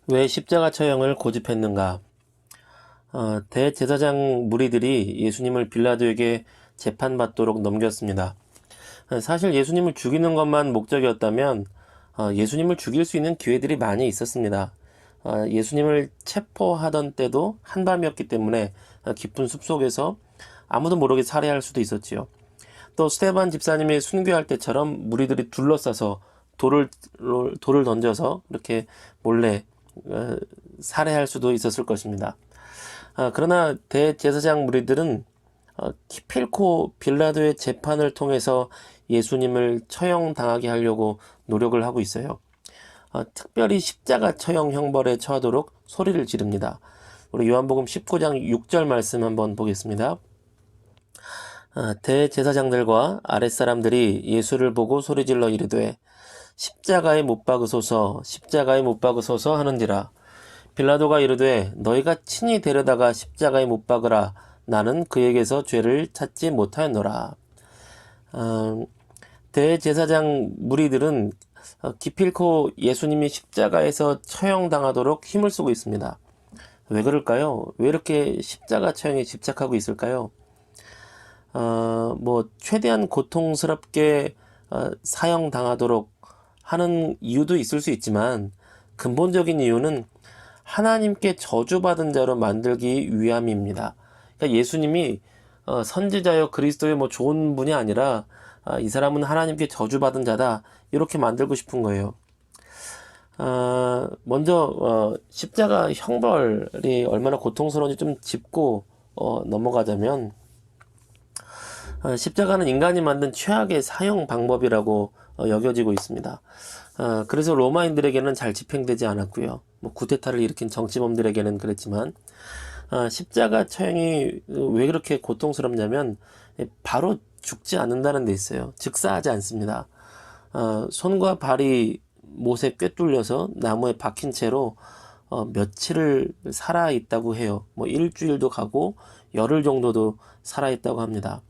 왜 십자가 처형을 고집했는가? 대제사장 무리들이 예수님을 빌라도에게 재판받도록 넘겼습니다. 사실 예수님을 죽이는 것만 목적이었다면 예수님을 죽일 수 있는 기회들이 많이 있었습니다. 예수님을 체포하던 때도 한밤이었기 때문에 깊은 숲속에서 아무도 모르게 살해할 수도 있었지요. 또 스테반 집사님이 순교할 때처럼 무리들이 둘러싸서 돌을 던져서 이렇게 몰래 어, 살해할 수도 있었을 것입니다. 그러나 대제사장 무리들은 키필코 빌라도의 재판을 통해서 예수님을 처형당하게 하려고 노력을 하고 있어요. 특별히 십자가 처형 형벌에 처하도록 소리를 지릅니다. 우리 요한복음 19장 6절 말씀 한번 보겠습니다. 대제사장들과 아랫사람들이 예수를 보고 소리질러 이르되 십자가에 못 박으소서 십자가에 못 박으소서 하는지라. 빌라도가 이르되 너희가 친히 데려다가 십자가에 못 박으라. 나는 그에게서 죄를 찾지 못하였노라. 대제사장 무리들은 기필코 예수님이 십자가에서 처형당하도록 힘을 쓰고 있습니다. 왜 그럴까요? 왜 이렇게 십자가 처형에 집착하고 있을까요? 최대한 고통스럽게 사형당하도록 하는 이유도 있을 수 있지만 근본적인 이유는 하나님께 저주받은 자로 만들기 위함입니다. 그러니까 예수님이 선지자여 그리스도의 좋은 분이 아니라 이 사람은 하나님께 저주받은 자다 이렇게 만들고 싶은 거예요. 먼저 십자가 형벌이 얼마나 고통스러운지 좀 짚고 넘어가자면 십자가는 인간이 만든 최악의 사형 방법이라고 여겨지고 있습니다. 그래서 로마인들에게는 잘 집행되지 않았고요. 구테타를 일으킨 정치범들에게는 그랬지만 십자가 처형이 왜 그렇게 고통스럽냐면 바로 죽지 않는다는 데 있어요. 즉사하지 않습니다. 손과 발이 못에 꿰뚫려서 나무에 박힌 채로 며칠을 살아있다고 해요. 일주일도 가고 열흘 정도도 살아있다고 합니다.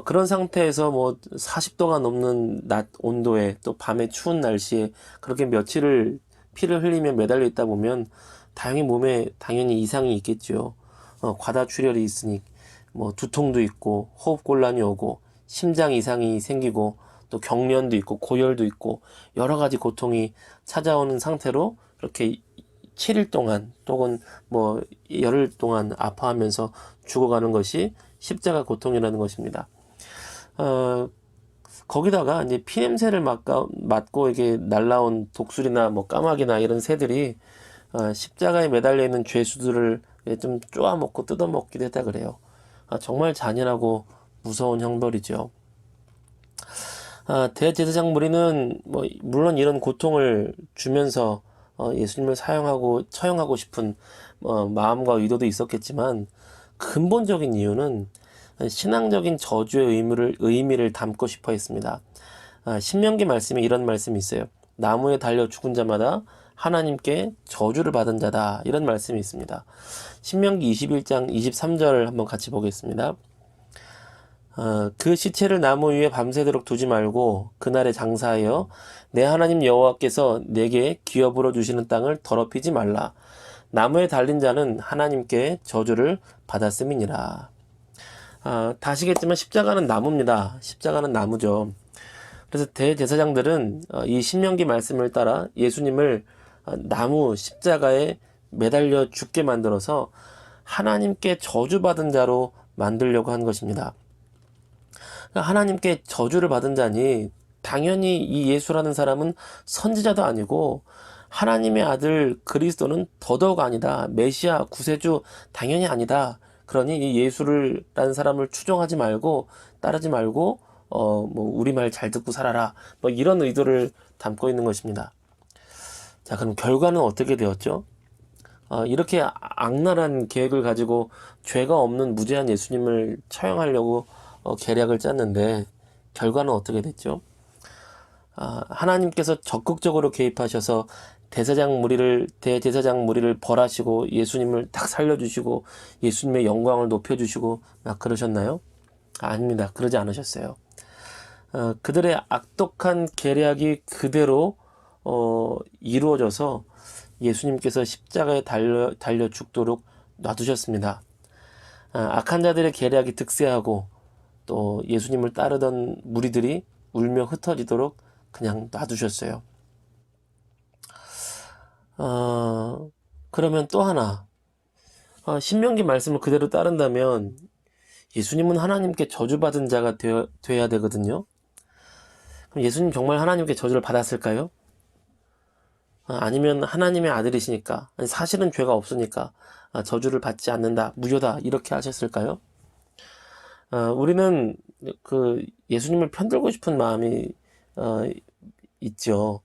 그런 상태에서 40도가 넘는 낮 온도에 또 밤에 추운 날씨에 그렇게 며칠을 피를 흘리며 매달려 있다 보면 몸에 당연히 이상이 있겠죠. 과다출혈이 있으니 두통도 있고 호흡곤란이 오고 심장 이상이 생기고 또 경련도 있고 고열도 있고 여러 가지 고통이 찾아오는 상태로 그렇게 7일 동안 또는 열흘 동안 아파하면서 죽어가는 것이 십자가 고통이라는 것입니다. 거기다가 이제 피냄새를 맡고 이게 날라온 독수리나 까마귀나 이런 새들이 십자가에 매달려 있는 죄수들을 좀 쪼아먹고 뜯어먹기도 했다 그래요. 정말 잔인하고 무서운 형벌이죠. 대제사장 무리는 물론 이런 고통을 주면서 예수님을 처형하고 싶은 마음과 의도도 있었겠지만 근본적인 이유는 신앙적인 저주의 의미를 담고 싶어 했습니다. 신명기 말씀에 이런 말씀이 있어요. 나무에 달려 죽은 자마다 하나님께 저주를 받은 자다. 이런 말씀이 있습니다. 신명기 21장 23절을 한번 같이 보겠습니다. 그 시체를 나무 위에 밤새도록 두지 말고 그날에 장사하여 내 하나님 여호와께서 내게 기업으로 주시는 땅을 더럽히지 말라. 나무에 달린 자는 하나님께 저주를 받았음이니라. 다 아시겠지만 십자가는 나무입니다. 십자가는 나무죠. 그래서 대제사장들은 이 신명기 말씀을 따라 예수님을 나무 십자가에 매달려 죽게 만들어서 하나님께 저주받은 자로 만들려고 한 것입니다. 하나님께 저주를 받은 자니 당연히 이 예수라는 사람은 선지자도 아니고 하나님의 아들 그리스도는 더더욱 아니다. 메시아 구세주 당연히 아니다. 그러니 이 예수라는 사람을 추종하지 말고 따르지 말고 우리 말 잘 듣고 살아라. 이런 의도를 담고 있는 것입니다. 자, 그럼 결과는 어떻게 되었죠? 이렇게 악랄한 계획을 가지고 죄가 없는 무죄한 예수님을 처형하려고 계략을 짰는데 결과는 어떻게 됐죠? 하나님께서 적극적으로 개입하셔서 대제사장 무리를 벌하시고 예수님을 딱 살려주시고 예수님의 영광을 높여주시고 그러셨나요? 아닙니다. 그러지 않으셨어요. 그들의 악독한 계략이 그대로 이루어져서 예수님께서 십자가에 달려 죽도록 놔두셨습니다. 악한 자들의 계략이 득세하고 또 예수님을 따르던 무리들이 울며 흩어지도록 그냥 놔두셨어요. 그러면 또 하나, 신명기 말씀을 그대로 따른다면 예수님은 하나님께 저주받은 자가 되어야 되거든요. 그럼 예수님 정말 하나님께 저주를 받았을까요? 아니면 하나님의 아들이시니까, 사실은 죄가 없으니까 저주를 받지 않는다, 무효다 이렇게 하셨을까요? 우리는 그 예수님을 편들고 싶은 마음이 있죠.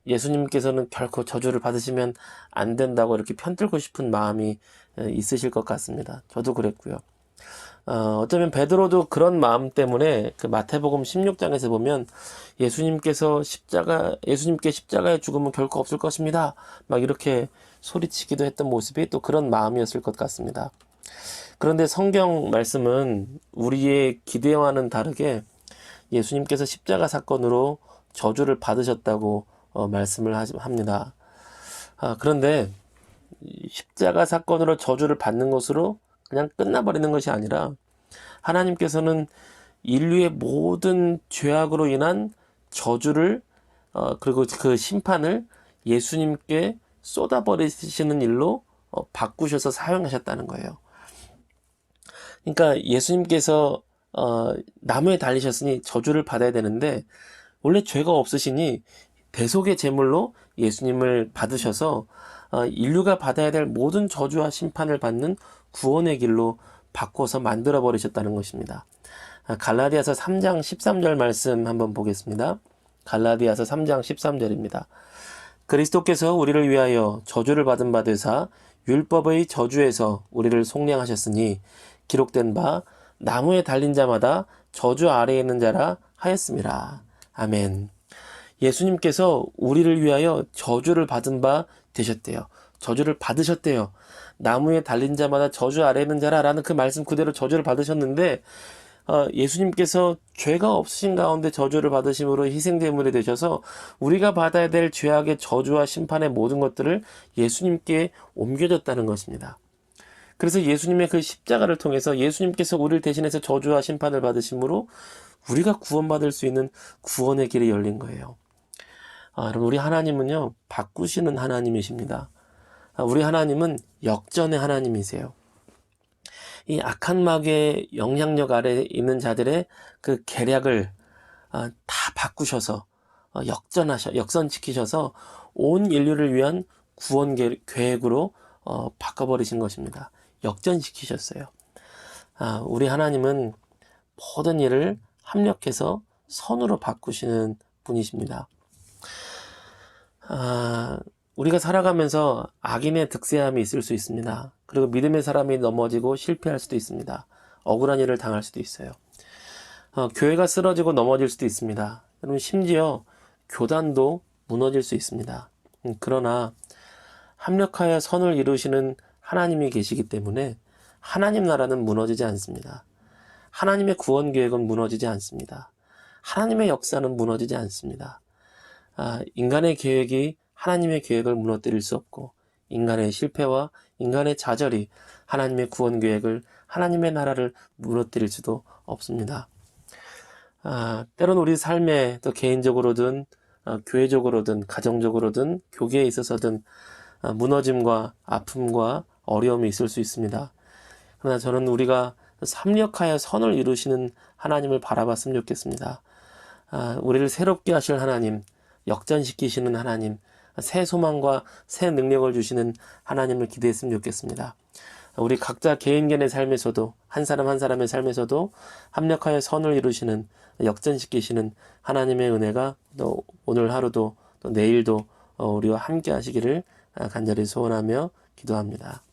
예수님께서는 결코 저주를 받으시면 안 된다고 이렇게 편들고 싶은 마음이 있으실 것 같습니다. 저도 그랬고요. 어쩌면 베드로도 그런 마음 때문에 그 마태복음 16장에서 보면 예수님께 십자가의 죽음은 결코 없을 것입니다. 막 이렇게 소리치기도 했던 모습이 또 그런 마음이었을 것 같습니다. 그런데 성경 말씀은 우리의 기대와는 다르게 예수님께서 십자가 사건으로 저주를 받으셨다고 말씀을 합니다. 그런데 십자가 사건으로 저주를 받는 것으로 그냥 끝나버리는 것이 아니라 하나님께서는 인류의 모든 죄악으로 인한 저주를 그리고 그 심판을 예수님께 쏟아버리시는 일로 바꾸셔서 사용하셨다는 거예요. 그러니까 예수님께서 나무에 달리셨으니 저주를 받아야 되는데 원래 죄가 없으시니 대속의 제물로 예수님을 받으셔서 인류가 받아야 될 모든 저주와 심판을 받는 구원의 길로 바꿔서 만들어 버리셨다는 것입니다. 갈라디아서 3장 13절 말씀 한번 보겠습니다. 갈라디아서 3장 13절입니다. 그리스도께서 우리를 위하여 저주를 받은 바 되사 율법의 저주에서 우리를 속량하셨으니 기록된 바 나무에 달린 자마다 저주 아래에 있는 자라 하였음이라. 아멘. 예수님께서 우리를 위하여 저주를 받은 바 되셨대요. 저주를 받으셨대요. 나무에 달린 자마다 저주 아래에 있는 자라라는 그 말씀 그대로 저주를 받으셨는데 예수님께서 죄가 없으신 가운데 저주를 받으심으로 희생제물이 되셔서 우리가 받아야 될 죄악의 저주와 심판의 모든 것들을 예수님께 옮겨졌다는 것입니다. 그래서 예수님의 그 십자가를 통해서 예수님께서 우리를 대신해서 저주와 심판을 받으심으로 우리가 구원받을 수 있는 구원의 길이 열린 거예요. 여러분, 우리 하나님은요, 바꾸시는 하나님이십니다. 우리 하나님은 역전의 하나님이세요. 이 악한 마귀의 영향력 아래 있는 자들의 그 계략을 다 바꾸셔서 역선시키셔서 온 인류를 위한 구원 계획으로 바꿔버리신 것입니다. 역전시키셨어요. 우리 하나님은 모든 일을 합력해서 선으로 바꾸시는 분이십니다. 우리가 살아가면서 악인의 득세함이 있을 수 있습니다. 그리고 믿음의 사람이 넘어지고 실패할 수도 있습니다. 억울한 일을 당할 수도 있어요. 교회가 쓰러지고 넘어질 수도 있습니다. 여러분, 심지어 교단도 무너질 수 있습니다. 그러나 합력하여 선을 이루시는 하나님이 계시기 때문에 하나님 나라는 무너지지 않습니다. 하나님의 구원 계획은 무너지지 않습니다. 하나님의 역사는 무너지지 않습니다. 인간의 계획이 하나님의 계획을 무너뜨릴 수 없고 인간의 실패와 인간의 좌절이 하나님의 구원 계획을 하나님의 나라를 무너뜨릴 수도 없습니다. 때론 우리 삶에 또 개인적으로든 교회적으로든 가정적으로든 교계에 있어서든 무너짐과 아픔과 어려움이 있을 수 있습니다. 그러나 저는 우리가 삼력하여 선을 이루시는 하나님을 바라봤으면 좋겠습니다. 우리를 새롭게 하실 하나님, 역전시키시는 하나님, 새 소망과 새 능력을 주시는 하나님을 기대했으면 좋겠습니다. 우리 각자 개인견의 삶에서도 한 사람 한 사람의 삶에서도 합력하여 선을 이루시는 역전시키시는 하나님의 은혜가 또 오늘 하루도 또 내일도 우리와 함께 하시기를 간절히 소원하며 기도합니다.